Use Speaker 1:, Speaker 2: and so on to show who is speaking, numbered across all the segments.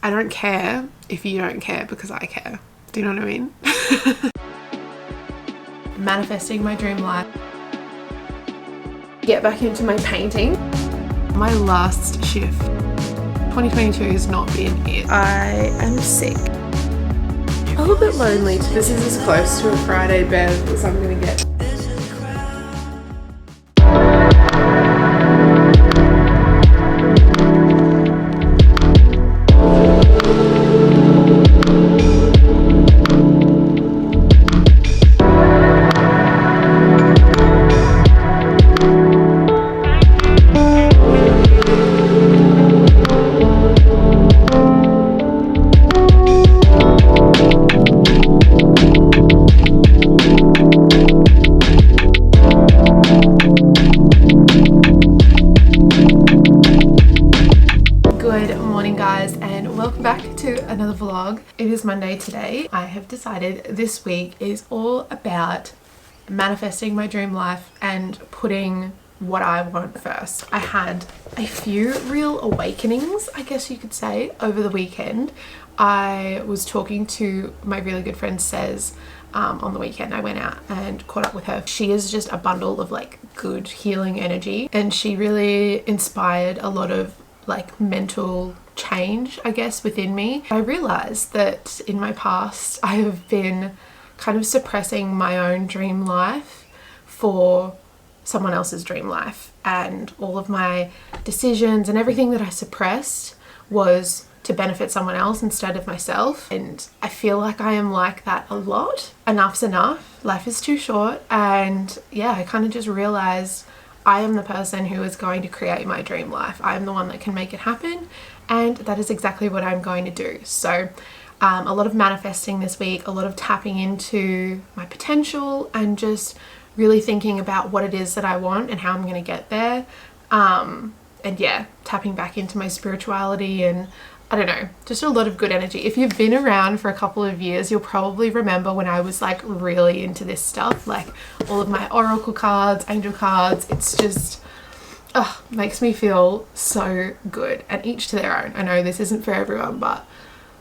Speaker 1: I don't care if you don't care because I care. Do you know what I mean? Manifesting my dream life. Get back into my painting. My last shift. 2022 has not been it. I am sick. A little bit lonely. This is as close to a Friday bed as I'm gonna get. Another vlog. It is Monday today. I have decided this week is all about manifesting my dream life and putting what I want first. I had a few real awakenings, I guess you could say, over the weekend. I was talking to my really good friend Sez on the weekend. I went out and caught up with her. She is just a bundle of like good healing energy, and she really inspired a lot of like mental change, I guess, within me. I realized that in my past I have been kind of suppressing my own dream life for someone else's dream life, and all of my decisions and everything that I suppressed was to benefit someone else instead of myself. And I feel like I am like that a lot. Enough's enough. Life is too short. And yeah, I kind of just realized I am the person who is going to create my dream life. I am the one that can make it happen, and that is exactly what I'm going to do. So a lot of manifesting this week, a lot of tapping into my potential and just really thinking about what it is that I want and how I'm going to get there. And yeah, tapping back into my spirituality, and I don't know, just a lot of good energy. If you've been around for a couple of years, you'll probably remember when I was like really into this stuff, like all of my oracle cards, angel cards. It's just, makes me feel so good, and each to their own. I know this isn't for everyone, but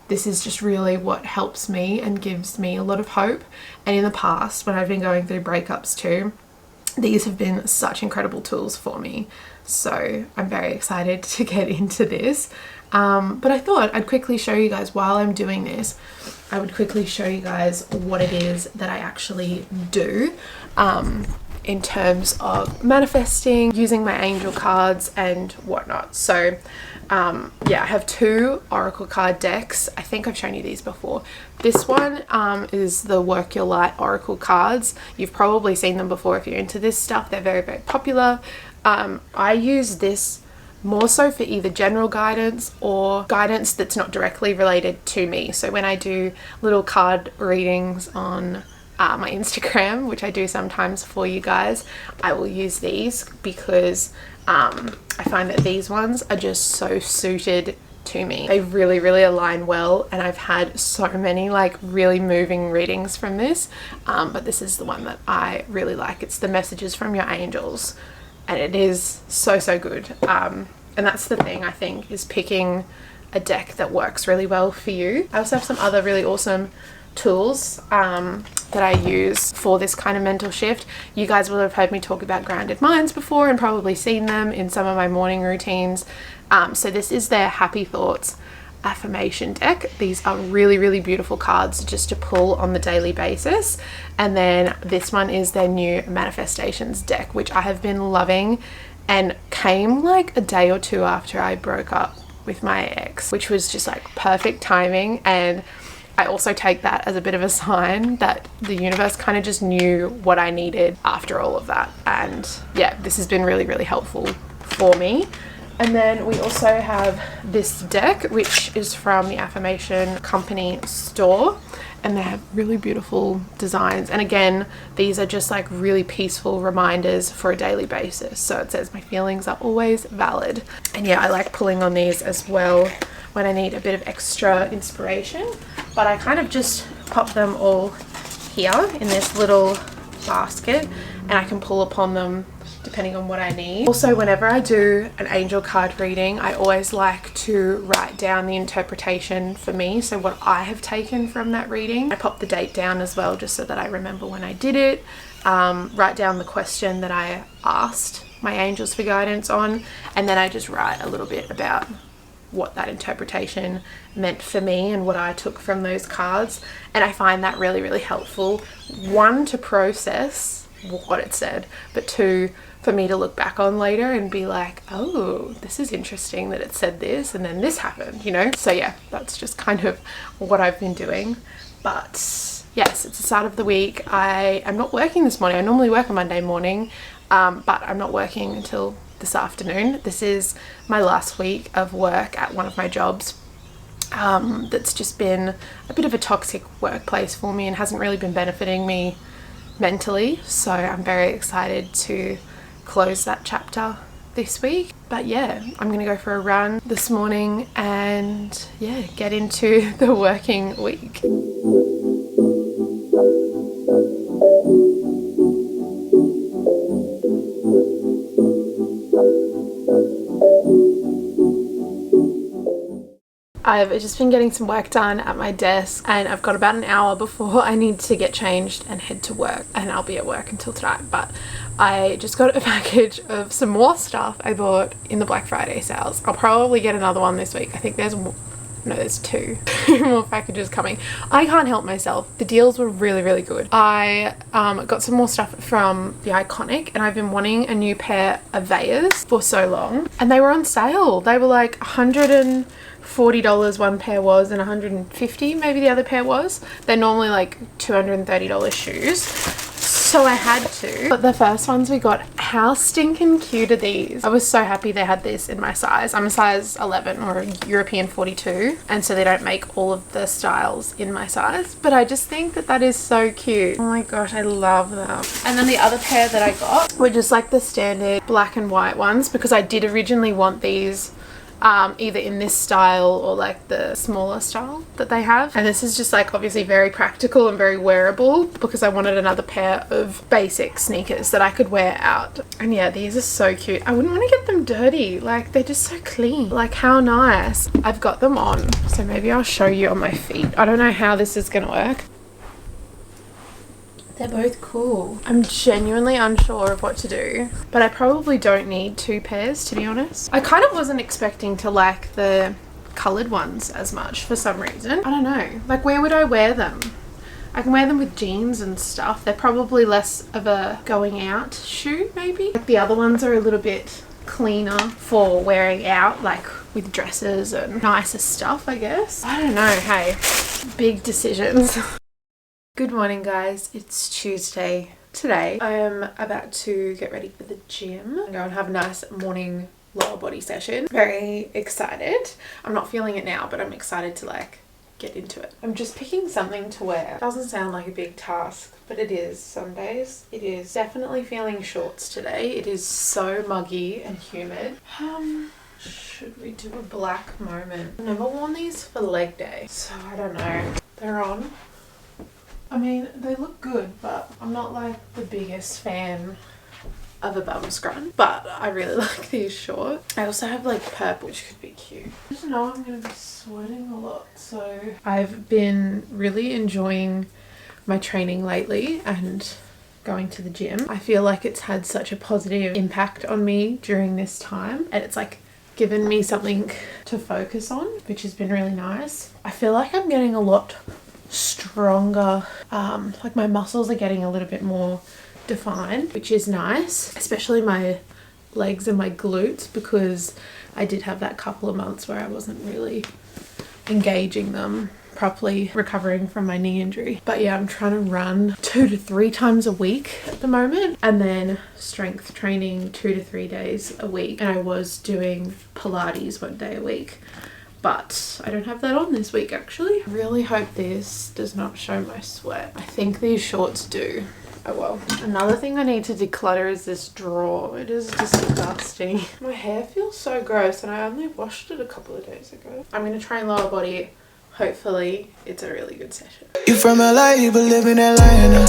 Speaker 1: this is just really what helps me and gives me a lot of hope. And in the past, when I've been going through breakups too, these have been such incredible tools for me. So I'm very excited to get into this. But I thought I'd quickly show you guys while I'm doing this. I would quickly show you guys what it is that I actually do in terms of manifesting, using my angel cards and whatnot. So yeah, I have two oracle card decks. I think I've shown you these before. This one is the Work Your Light oracle cards. You've probably seen them before if you're into this stuff. They're very, very popular. I use this more so for either general guidance or guidance that's not directly related to me. So when I do little card readings on my Instagram, which I do sometimes for you guys, I will use these because I find that these ones are just so suited to me. They really, really align well, and I've had so many like really moving readings from this, but this is the one that I really like. It's the Messages from Your Angels, and it is so, so good. And that's the thing, I think, is picking a deck that works really well for you. I also have some other really awesome tools that I use for this kind of mental shift. You guys will have heard me talk about Grounded Minds before and probably seen them in some of my morning routines. So this is their Happy Thoughts affirmation deck. These are really, really beautiful cards just to pull on the daily basis. And then this one is their new Manifestations deck, which I have been loving, and came like a day or two after I broke up with my ex, which was just like perfect timing. And I also take that as a bit of a sign that the universe kind of just knew what I needed after all of that. And yeah, this has been really, really helpful for me. And then we also have this deck, which is from the Affirmation Company store, and they have really beautiful designs. And again, these are just like really peaceful reminders for a daily basis. So it says my feelings are always valid. And yeah, I like pulling on these as well when I need a bit of extra inspiration, but I kind of just pop them all here in this little basket, and I can pull upon them depending on what I need. Also, whenever I do an angel card reading, I always like to write down the interpretation for me, so what I have taken from that reading. I pop the date down as well just so that I remember when I did it. Write down the question that I asked my angels for guidance on, and then I just write a little bit about what that interpretation meant for me and what I took from those cards. And I find that really, really helpful. One, to process what it said, but two, for me to look back on later and be like, oh, this is interesting that it said this and then this happened, you know? So yeah, that's just kind of what I've been doing. But yes, it's the start of the week. I am not working this morning. I normally work on Monday morning, but I'm not working until this afternoon. This is my last week of work at one of my jobs. That's just been a bit of a toxic workplace for me and hasn't really been benefiting me mentally. So I'm very excited to close that chapter this week. But yeah, I'm gonna go for a run this morning and yeah, get into the working week. I've just been getting some work done at my desk, and I've got about an hour before I need to get changed and head to work, and I'll be at work until tonight. But I just got a package of some more stuff I bought in the Black Friday sales. I'll probably get another one this week. I think there's two more packages coming. I can't help myself. The deals were really, really good. I got some more stuff from the Iconic, and I've been wanting a new pair of Veils for so long, and they were on sale. They were like $140 one pair was, and $150 maybe the other pair was. They're normally like $230 shoes, so I had to. But the first ones we got, how stinking cute are these? I was so happy they had this in my size. I'm a size 11 or a European 42, and so they don't make all of the styles in my size, but I just think that that is so cute. Oh my gosh, I love them. And then the other pair that I got were just like the standard black and white ones, because I did originally want these either in this style or like the smaller style that they have, and this is just like obviously very practical and very wearable, because I wanted another pair of basic sneakers that I could wear out. And yeah, these are so cute. I wouldn't want to get them dirty, like they're just so clean. Like how nice. I've got them on, so maybe I'll show you on my feet. I don't know how this is gonna work. They're both cool. I'm genuinely unsure of what to do, but I probably don't need two pairs, to be honest. I kind of wasn't expecting to like the coloured ones as much for some reason. I don't know. Like, where would I wear them? I can wear them with jeans and stuff. They're probably less of a going out shoe, maybe. Like the other ones are a little bit cleaner for wearing out, like with dresses and nicer stuff, I guess. I don't know. Hey, big decisions. Good morning, guys. It's Tuesday. Today I am about to get ready for the gym and go and have a nice morning lower body session. Very excited. I'm not feeling it now, but I'm excited to like get into it. I'm just picking something to wear. Doesn't sound like a big task, but it is some days. It is. Definitely feeling shorts today. It is so muggy and humid. Should we do a black moment? I've never worn these for leg day, so I don't know. They're on. I mean, they look good, but I'm not like the biggest fan of a bum scrun, but I really like these shorts. I also have like purple, which could be cute. I just know I'm going to be sweating a lot, so I've been really enjoying my training lately and going to the gym. I feel like it's had such a positive impact on me during this time, and it's like given me something to focus on, which has been really nice. I feel like I'm getting a lot stronger, like my muscles are getting a little bit more defined, which is nice, especially my legs and my glutes, because I did have that couple of months where I wasn't really engaging them properly, recovering from my knee injury. But yeah, I'm trying to run 2 to 3 times a week at the moment, and then strength training 2 to 3 days a week, and I was doing Pilates 1 day a week. But I don't have that on this week, actually. I really hope this does not show my sweat. I think these shorts do. Oh well. Another thing I need to declutter is this drawer. It is disgusting. My hair feels so gross, and I only washed it a couple of days ago. I'm going to train lower body. Hopefully it's a really good session. You from LA, but live in Atlanta.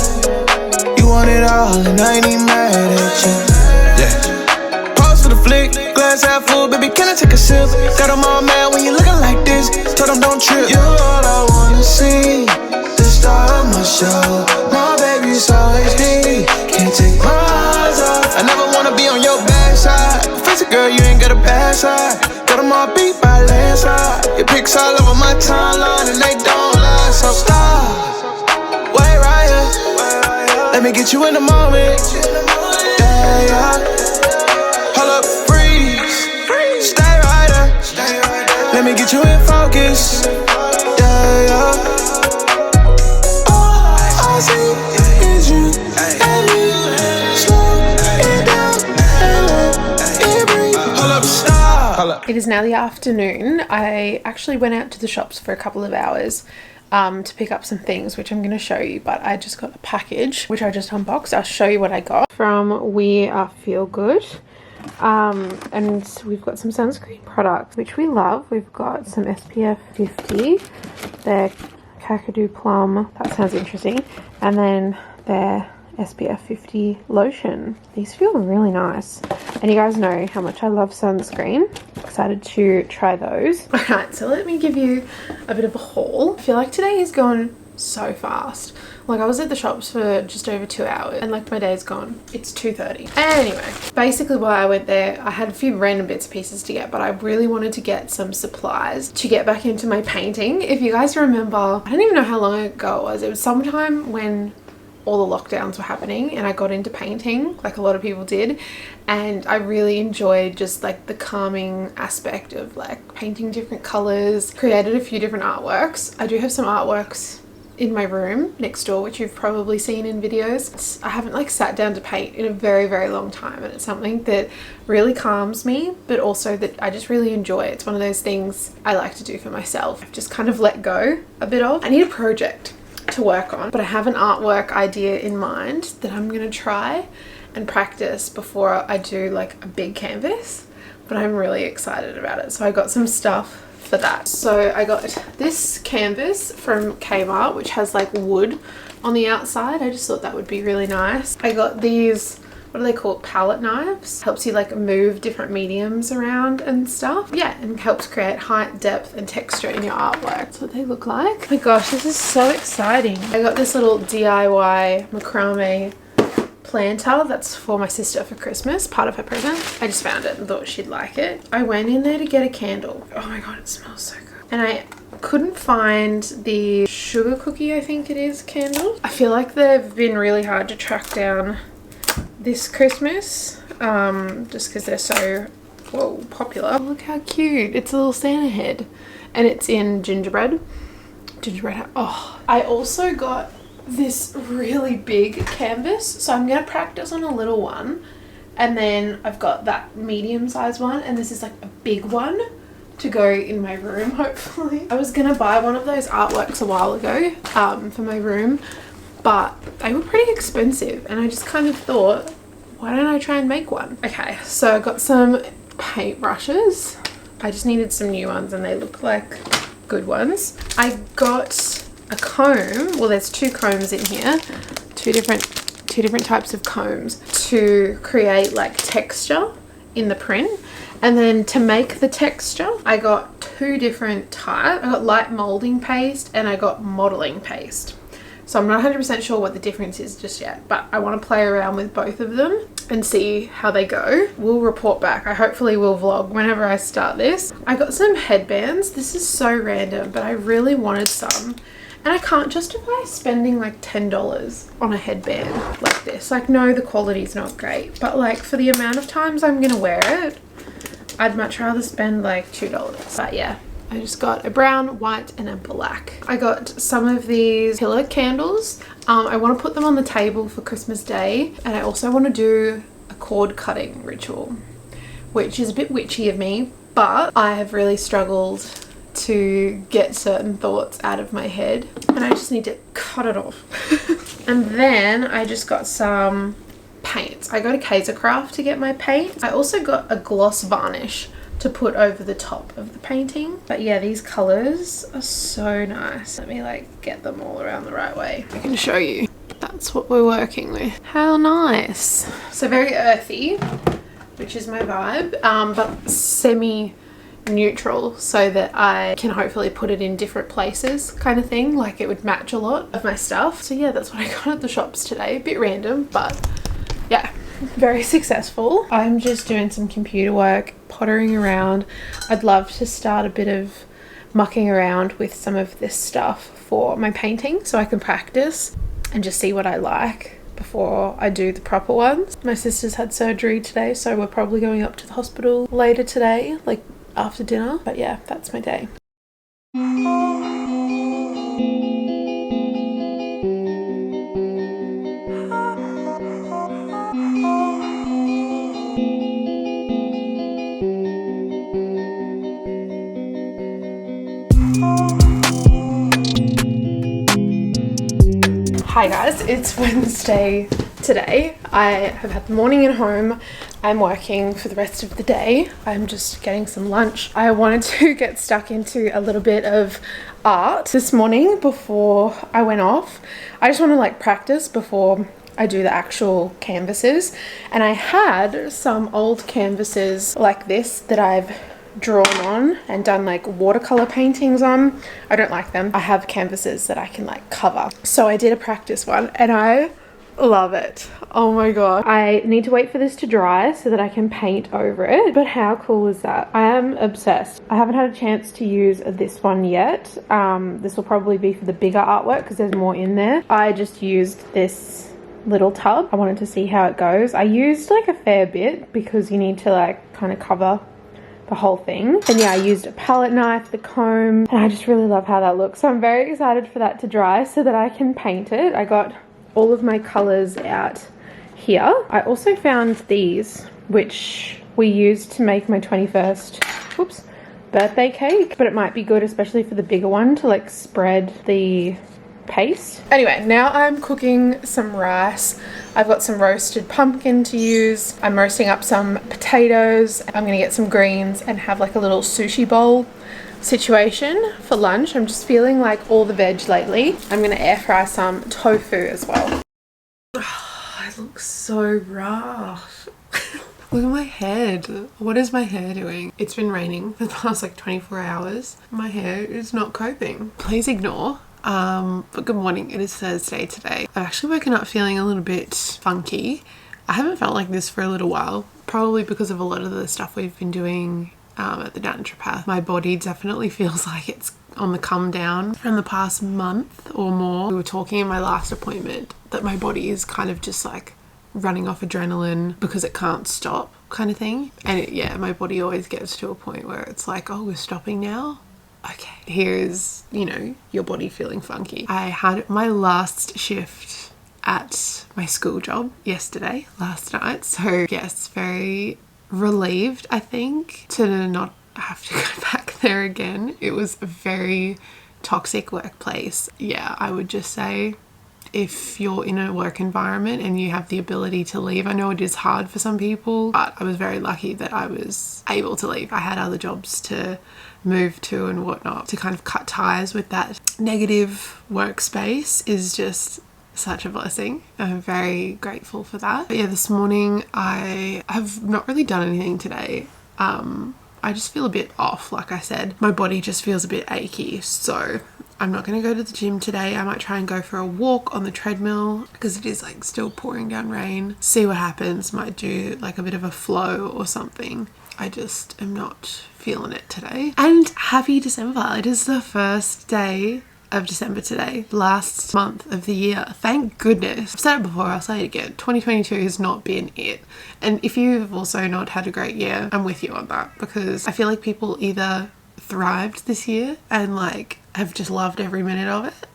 Speaker 1: You want it all, and I ain't even mad at you.
Speaker 2: Yeah. Pause for the flick, glass half full, baby, can I take a sip? Got them all mad when you looking like this. Told them don't trip. You're all I wanna see. The star of my show. My baby's so HD. Can't take my eyes off. I never wanna be on your bad side. Face it, girl, you ain't got a bad side. Got them all beat by landslide. Your pics all over my timeline and they don't lie. So stop. Wait right here. Let me get you in the moment. Yeah, yeah. Hold up, freeze. Stay right there. Let me get you in focus. Yeah, yeah. All I see is you and me. Slow it down and let it breathe. Hold up, stop.
Speaker 1: It is now the afternoon. I actually went out to the shops for a couple of hours to pick up some things, which I'm going to show you, but I just got a package which I just unboxed. I'll show you what I got from We Are Feel Good. And we've got some sunscreen products which we love. We've got some SPF 50, their Kakadu Plum, that sounds interesting, and then their SPF 50 lotion. These feel really nice, and you guys know how much I love sunscreen. Excited to try those. Alright, so let me give you a bit of a haul. I feel like today is going so fast. Like, I was at the shops for just over 2 hours and like my day's gone. It's 2:30. Anyway, basically why I went there, I had a few random bits and pieces to get, but I really wanted to get some supplies to get back into my painting. If you guys remember, I don't even know how long ago it was. It was sometime when all the lockdowns were happening and I got into painting like a lot of people did, and I really enjoyed just like the calming aspect of like painting different colors. Created a few different artworks. I do have some artworks in my room next door which you've probably seen in videos. I haven't like sat down to paint in a very long time, and it's something that really calms me, but also that I just really enjoy. It's one of those things I like to do for myself. I've just kind of let go a bit of. I need a project to work on, but I have an artwork idea in mind that I'm gonna try and practice before I do like a big canvas, but I'm really excited about it. So I got some stuff for that. So I got this canvas from Kmart which has like wood on the outside. I just thought that would be really nice. I got these, what are they called, palette knives. Helps you like move different mediums around and stuff. Yeah, and helps create height, depth and texture in your artwork. That's what they look like. Oh my gosh, this is so exciting. I got this little DIY macrame planter that's for my sister for Christmas, part of her present. I just found it and thought she'd like it. I went in there to get a candle. Oh my god, it smells so good. And I couldn't find the sugar cookie, I think it is, candle. I feel like they've been really hard to track down this Christmas, just because they're so popular. Oh, look how cute. It's a little Santa head and it's in gingerbread. Oh, I also got this really big canvas, so I'm gonna practice on a little one, and then I've got that medium sized one, and this is like a big one to go in my room hopefully. I was gonna buy one of those artworks a while ago for my room, but they were pretty expensive and I just kind of thought, why don't I try and make one? Okay, so I got some paint brushes. I just needed some new ones and they look like good ones. I got a comb. Well, there's two combs in here, two different types of combs to create like texture in the print. And then to make the texture, I got two different types. I got light molding paste and I got modeling paste. So I'm not 100% sure what the difference is just yet, but I want to play around with both of them and see how they go. We'll report back. I hopefully will vlog whenever I start this. I got some headbands. This is so random, but I really wanted some. And I can't justify spending like $10 on a headband like this. Like, no, the quality's not great, but like for the amount of times I'm gonna wear it, I'd much rather spend like $2. But yeah, I just got a brown, white and a black. I got some of these pillar candles. I want to put them on the table for Christmas Day, and I also want to do a cord cutting ritual, which is a bit witchy of me, but I have really struggled to get certain thoughts out of my head and I just need to cut it off. And then I just got some paints. I go to Kaisercraft to get my paint. I also got a gloss varnish to put over the top of the painting. But yeah, these colors are so nice. Let me like get them all around the right way. I can show you. That that's what we're working with. How nice. So very earthy, which is my vibe, but semi neutral so that I can hopefully put it in different places kind of thing, like it would match a lot of my stuff. So yeah, that's what I got at the shops today. A bit random, but yeah, very successful. I'm just doing some computer work, pottering around. I'd love to start a bit of mucking around with some of this stuff for my painting so I can practice and just see what I like before I do the proper ones. My sister's had surgery today, so we're probably going up to the hospital later today, like after dinner. But yeah, that's my day. Hi guys, it's Wednesday today. I have had the morning at home. I'm working for the rest of the day. I'm just getting some lunch. I wanted to get stuck into a little bit of art this morning before I went off. I just want to like practice before I do the actual canvases. And I had some old canvases like this that I've drawn on and done like watercolor paintings on. I don't like them. I have canvases that I can like cover. So I did a practice one and I love it. Oh my god. I need to wait for this to dry so that I can paint over it. But how cool is that? I am obsessed. I haven't had a chance to use this one yet. This will probably be for the bigger artwork because there's more in there. I just used this little tub. I wanted to see how it goes. I used like a fair bit because you need to like kind of cover the whole thing. And yeah, I used a palette knife, the comb, and I just really love how that looks. So I'm very excited for that to dry so that I can paint it. I got all of my colors out here. I also found these, which we used to make my 21st, birthday cake, but it might be good, especially for the bigger one, to like spread the paste. Anyway, now I'm cooking some rice. I've got some roasted pumpkin to use. I'm roasting up some potatoes. I'm gonna get some greens and have like a little sushi bowl situation for lunch. I'm just feeling like all the veg lately. I'm gonna air fry some tofu as well. Oh, I look so rough. Look at my head. What is my hair doing? It's been raining for the past like 24 hours. My hair is not coping. Please ignore. But good morning. It is Thursday today. I've actually woken up feeling a little bit funky. I haven't felt like this for a little while, probably because of a lot of the stuff we've been doing at the naturopath. My body definitely feels like it's on the come down from the past month or more. We were talking in my last appointment that my body is kind of just like running off adrenaline because it can't stop kind of thing. And yeah, my body always gets to a point where it's like, oh, we're stopping now. Okay, here's, you know, your body feeling funky. I had my last shift at my school job yesterday, last night. So yes, very relieved, I think, to not have to go back there again. It was a very toxic workplace. Yeah, I would just say if you're in a work environment and you have the ability to leave, I know it is hard for some people, but I was very lucky that I was able to leave. I had other jobs to move to and whatnot. To kind of cut ties with that negative workspace is just such a blessing. I'm very grateful for that. But yeah, this morning I have not really done anything today. I just feel a bit off, like I said. My body just feels a bit achy, so I'm not going to go to the gym today. I might try and go for a walk on the treadmill because it is like still pouring down rain. See what happens. Might do like a bit of a flow or something. I just am not feeling it today. And happy December. It is the first day of December today, last month of the year. Thank goodness. I've said it before, I'll say it again. 2022 has not been it. And if you've also not had a great year, I'm with you on that, because I feel like people either thrived this year and like have just loved every minute of it,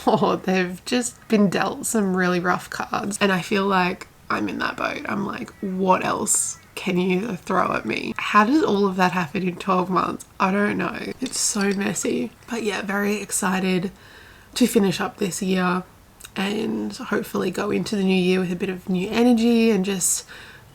Speaker 1: or they've just been dealt some really rough cards. And I feel like I'm in that boat. I'm like, what else can you throw at me? How did all of that happen in 12 months? I don't know. It's so messy. But yeah, very excited to finish up this year and hopefully go into the new year with a bit of new energy and just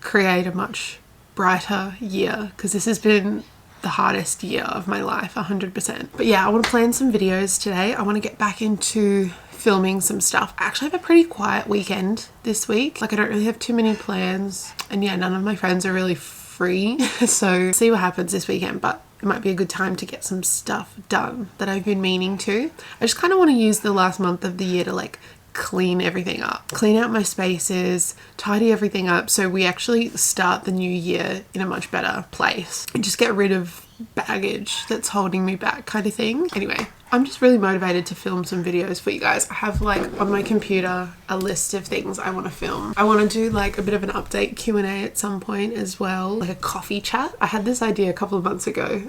Speaker 1: create a much brighter year, because this has been the hardest year of my life, 100%. But yeah, I want to plan some videos today. I want to get back into filming some stuff. I actually have a pretty quiet weekend this week. Like I don't really have too many plans, and yeah, none of my friends are really free. So see what happens this weekend, but it might be a good time to get some stuff done that I've been meaning to. I just kind of want to use the last month of the year to like clean everything up, clean out my spaces, tidy everything up so we actually start the new year in a much better place and just get rid of baggage that's holding me back, kind of thing. Anyway, I'm just really motivated to film some videos for you guys. I have like on my computer a list of things I want to film. I want to do like a bit of an update Q&A at some point as well, like a coffee chat. I had this idea a couple of months ago.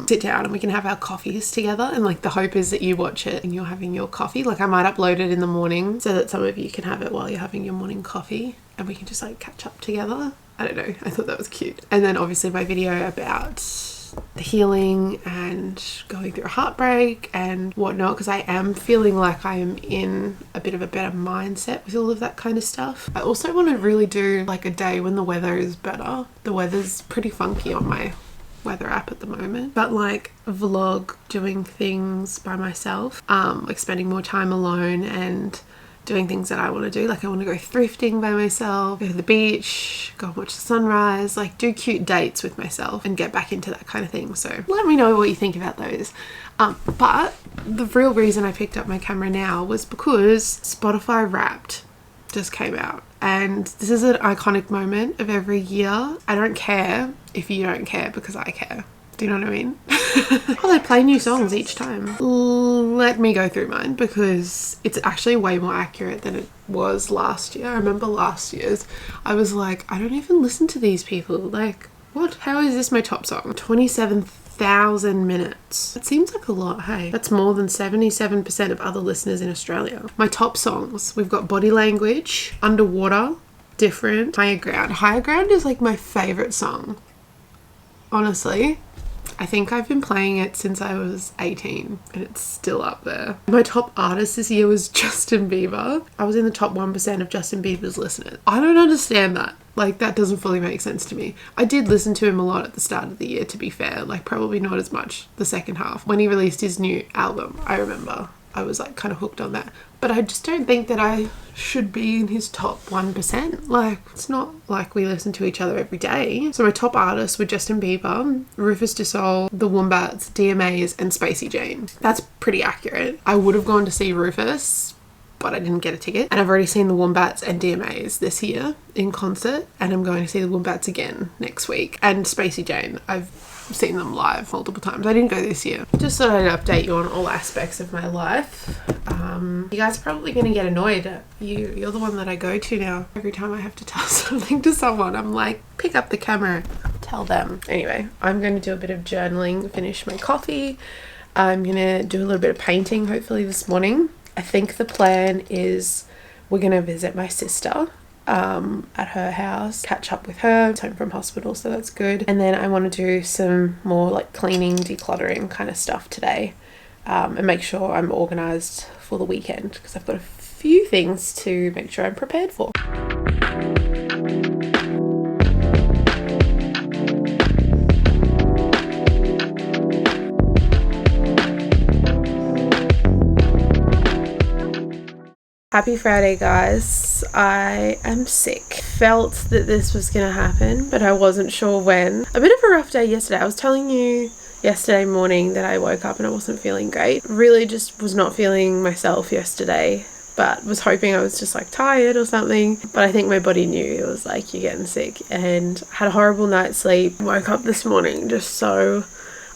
Speaker 1: Sit down and we can have our coffees together, and like the hope is that you watch it and you're having your coffee. Like I might upload it in the morning so that some of you can have it while you're having your morning coffee and we can just like catch up together. I don't know, I thought that was cute. And then obviously my video about the healing and going through a heartbreak and whatnot, because I am feeling like I am in a bit of a better mindset with all of that kind of stuff. I also want to really do like a day when the weather is better. The weather's pretty funky on my weather app at the moment, but like vlog doing things by myself, like spending more time alone and doing things that I want to do. Like I want to go thrifting by myself, go to the beach, go and watch the sunrise, like do cute dates with myself and get back into that kind of thing. So let me know what you think about those. But the real reason I picked up my camera now was because Spotify Wrapped just came out, and this is an iconic moment of every year. I don't care if you don't care because I care. Do you know what I mean? Oh, they play new songs each time. Let me go through mine because it's actually way more accurate than it was last year. I remember last year's, I was like, I don't even listen to these people. Like, what? How is this my top song? 27,000 minutes. That seems like a lot, hey? That's more than 77% of other listeners in Australia. My top songs, we've got Body Language, Underwater, Different, Higher Ground. Higher Ground is like my favourite song. Honestly, I think I've been playing it since I was 18 and it's still up there. My top artist this year was Justin Bieber. I was in the top 1% of Justin Bieber's listeners. I don't understand that. Like that doesn't fully make sense to me. I did listen to him a lot at the start of the year, to be fair, like probably not as much the second half. When he released his new album, I remember I was like kind of hooked on that. But I just don't think that I should be in his top 1%. Like, it's not like we listen to each other every day. So my top artists were Justin Bieber, Rufus Du Sol, The Wombats, DMAs, and Spacey Jane. That's pretty accurate. I would have gone to see Rufus, but I didn't get a ticket. And I've already seen The Wombats and DMAs this year in concert, and I'm going to see The Wombats again next week. And Spacey Jane, I've seen them live multiple times. I didn't go this year. Just thought I'd update you on all aspects of my life. You guys are probably going to get annoyed. You're the one that I go to now. Every time I have to tell something to someone, I'm like, pick up the camera, tell them. Anyway, I'm going to do a bit of journaling, finish my coffee. I'm going to do a little bit of painting hopefully this morning. I think the plan is we're going to visit my sister at her house, catch up with her. It's home from hospital, so that's good. And then I want to do some more like cleaning, decluttering kind of stuff today, and make sure I'm organized for the weekend because I've got a few things to make sure I'm prepared for. Happy Friday, guys. I am sick. Felt that this was gonna happen, but I wasn't sure when. A bit of a rough day yesterday. I was telling you yesterday morning that I woke up and I wasn't feeling great. Really just was not feeling myself yesterday, but was hoping I was just like tired or something. But I think my body knew. It was like, you're getting sick. And had a horrible night's sleep. Woke up this morning just so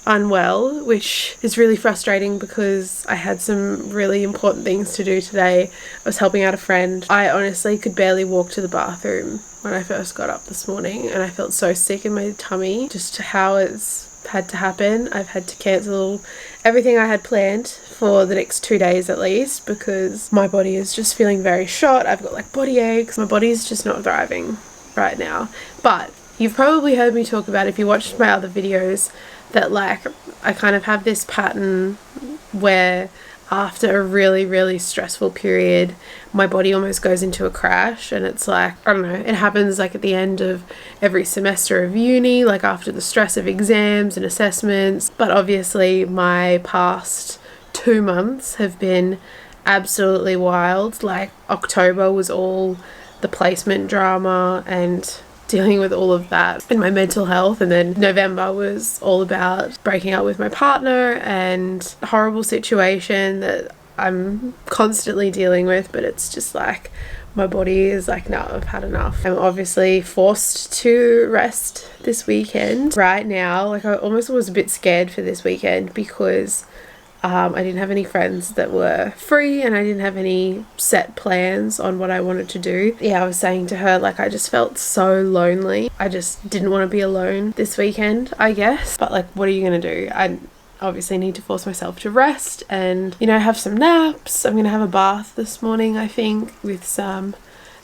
Speaker 1: unwell, which is really frustrating because I had some really important things to do today. I was helping out a friend. I honestly could barely walk to the bathroom when I first got up this morning, and I felt so sick in my tummy. Just how it's had to happen. I've had to cancel everything I had planned for the next 2 days at least because my body is just feeling very shot. I've got like body aches. My body is just not thriving right now. But you've probably heard me talk about, if you watched my other videos, that like I kind of have this pattern where after a really, really stressful period, my body almost goes into a crash, and it's like, I don't know, it happens like at the end of every semester of uni, like after the stress of exams and assessments. But obviously my past 2 months have been absolutely wild. Like October was all the placement drama and dealing with all of that and my mental health, and then November was all about breaking up with my partner and a horrible situation that I'm constantly dealing with, but it's just like my body is like, no, I've had enough. I'm obviously forced to rest this weekend. Right now, like I almost was a bit scared for this weekend because I didn't have any friends that were free and I didn't have any set plans on what I wanted to do. Yeah, I was saying to her, like, I just felt so lonely. I just didn't want to be alone this weekend, I guess. But like, what are you going to do? I obviously need to force myself to rest and, you know, have some naps. I'm going to have a bath this morning, I think, with some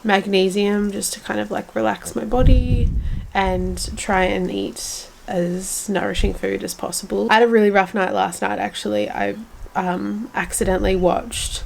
Speaker 1: magnesium just to kind of like relax my body and try and eat as nourishing food as possible. I had a really rough night last night actually. I accidentally watched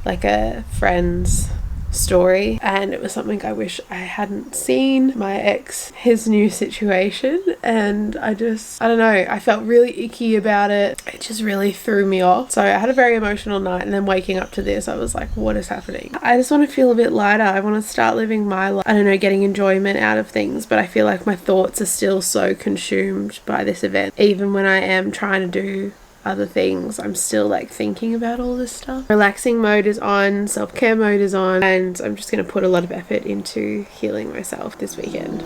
Speaker 1: like a friend's story and it was something I wish I hadn't seen. My ex, his new situation, and I don't know, I felt really icky about it. It just really threw me off. So I had a very emotional night, and then waking up to this I was like, what is happening? I just want to feel a bit lighter. I want to start living my life. I don't know, getting enjoyment out of things, but I feel like my thoughts are still so consumed by this event. Even when I am trying to do other things, I'm still like thinking about all this stuff. Relaxing mode is on, self-care mode is on, and I'm just going to put a lot of effort into healing myself this weekend.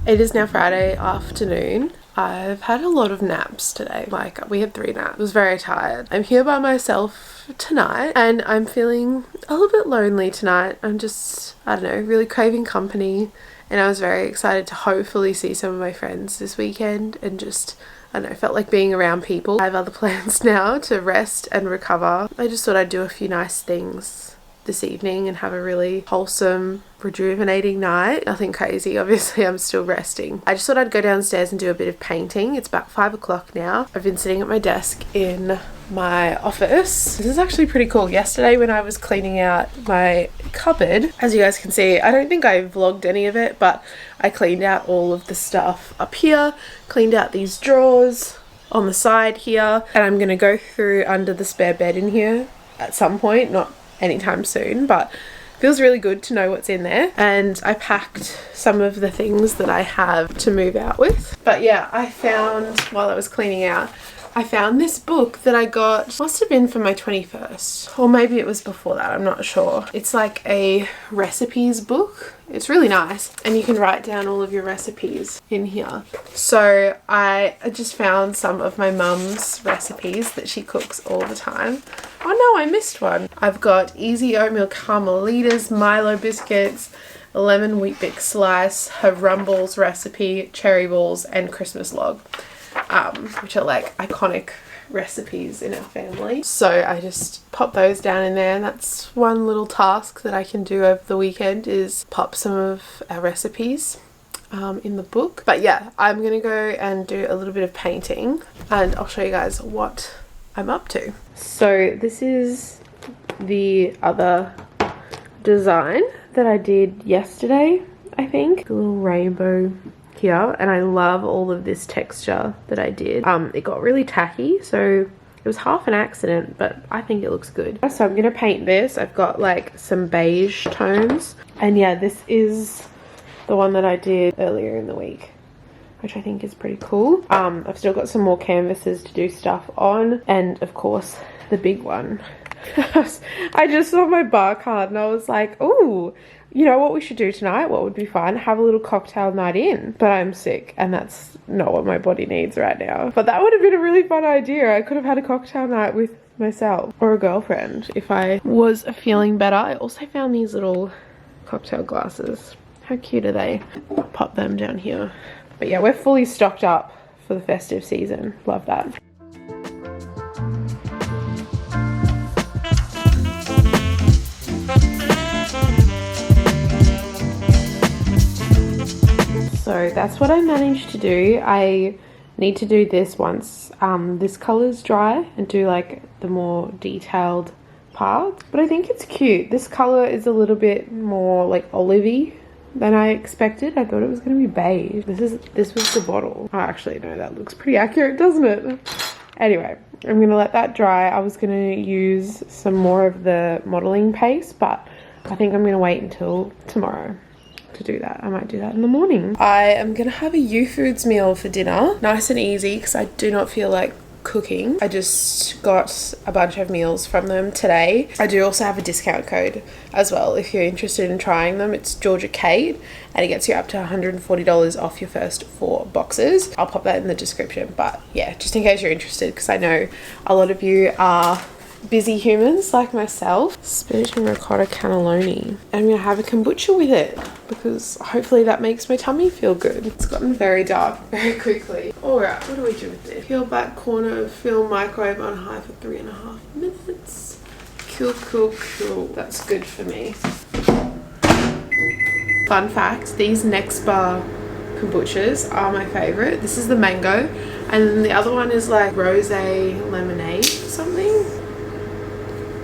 Speaker 1: It is now Friday afternoon. I've had a lot of naps today. Like, we had 3 naps. I was very tired. I'm here by myself tonight and I'm feeling a little bit lonely tonight. I'm just, I don't know, really craving company. And I was very excited to hopefully see some of my friends this weekend and just, I don't know, felt like being around people. I have other plans now to rest and recover. I just thought I'd do a few nice things this evening and have a really wholesome, rejuvenating night. Nothing crazy, obviously I'm still resting. I just thought I'd go downstairs and do a bit of painting. It's about 5 o'clock now. I've been sitting at my desk in my office. This is actually pretty cool. Yesterday when I was cleaning out my cupboard, as you guys can see, I don't think I vlogged any of it, but I cleaned out all of the stuff up here, cleaned out these drawers on the side here, and I'm gonna go through under the spare bed in here at some point, not anytime soon, but feels really good to know what's in there. And I packed some of the things that I have to move out with. But yeah, I found, while I was cleaning out, I found this book that I got, must have been for my 21st, or maybe it was before that, I'm not sure. It's like a recipes book. It's really nice, and you can write down all of your recipes in here. So I just found some of my mum's recipes that she cooks all the time. Oh no, I missed one. I've got easy oatmeal carmelitas, Milo biscuits, a lemon wheat bix slice, her rumbles recipe, cherry balls, and Christmas log. Which are like iconic recipes in our family. So I just pop those down in there, and that's one little task that I can do over the weekend, is pop some of our recipes in the book. But yeah, I'm gonna go and do a little bit of painting and I'll show you guys what I'm up to. So this is the other design that I did yesterday, I think. A little rainbow here, and I love all of this texture that I did. It got really tacky, so it was half an accident, but I think it looks good. So I'm gonna paint this. I've got like some beige tones, and yeah, this is the one that I did earlier in the week, which I think is pretty cool. I've still got some more canvases to do stuff on, and of course the big one. I just saw my bar card and I was like, oh, you know what we should do tonight? What would be fun? Have a little cocktail night in. But I'm sick and that's not what my body needs right now. But that would have been a really fun idea. I could have had a cocktail night with myself or a girlfriend if I was feeling better. I also found these little cocktail glasses. How cute are they? I'll pop them down here. But yeah, we're fully stocked up for the festive season. Love that. So that's what I managed to do. I need to do this once this color's dry and do like the more detailed parts. But I think it's cute. This color is a little bit more like olivey than I expected. I thought it was going to be beige. This was the bottle. Oh, actually, no, that looks pretty accurate, doesn't it? Anyway, I'm going to let that dry. I was going to use some more of the modeling paste, but I think I'm going to wait until tomorrow to do that. I might do that in the morning. I am going to have a YOUFOODZ meal for dinner. Nice and easy because I do not feel like cooking. I just got a bunch of meals from them today. I do also have a discount code as well if you're interested in trying them. It's GEORGIAKATE and it gets you up to $140 off your first 4 boxes. I'll pop that in the description, but yeah, just in case you're interested, because I know a lot of you are busy humans like myself. Spinach and ricotta cannelloni. I'm gonna have a kombucha with it because hopefully that makes my tummy feel good. It's gotten very dark very quickly. Alright, what do we do with this? Peel back corner, fill microwave on high for 3.5 minutes. Cool. That's good for me. Fun fact, these Next Bar kombuchas are my favorite. This is the mango and then the other one is like rosé lemonade or something.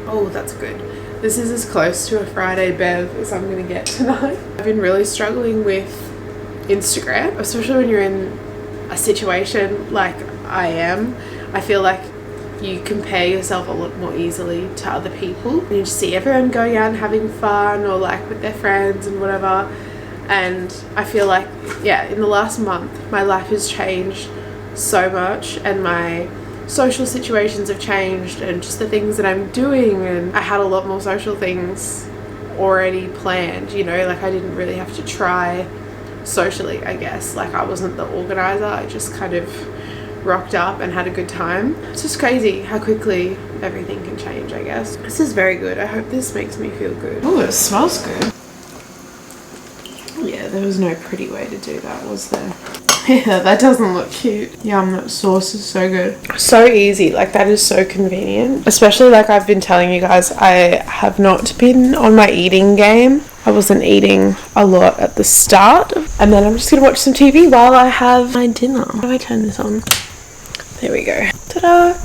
Speaker 1: Oh, that's good. This is as close to a Friday bev as I'm going to get tonight. I've been really struggling with Instagram, especially when you're in a situation like I am. I feel like you compare yourself a lot more easily to other people. And you just see everyone going out and having fun or like with their friends and whatever. And I feel like, yeah, in the last month, my life has changed so much and my social situations have changed and just the things that I'm doing, and I had a lot more social things already planned, you know, like I didn't really have to try socially, I guess. Like I wasn't the organizer, I just kind of rocked up and had a good time. It's just crazy how quickly everything can change, I guess. This is very good. I hope this makes me feel good. Oh, it smells good. Yeah, there was no pretty way to do that, was there? Yeah, that doesn't look cute. Yum, that sauce is so good. So easy, like that is so convenient. Especially like I've been telling you guys, I have not been on my eating game. I wasn't eating a lot at the start. And then I'm just gonna watch some TV while I have my dinner. How do I turn this on? There we go. Ta-da!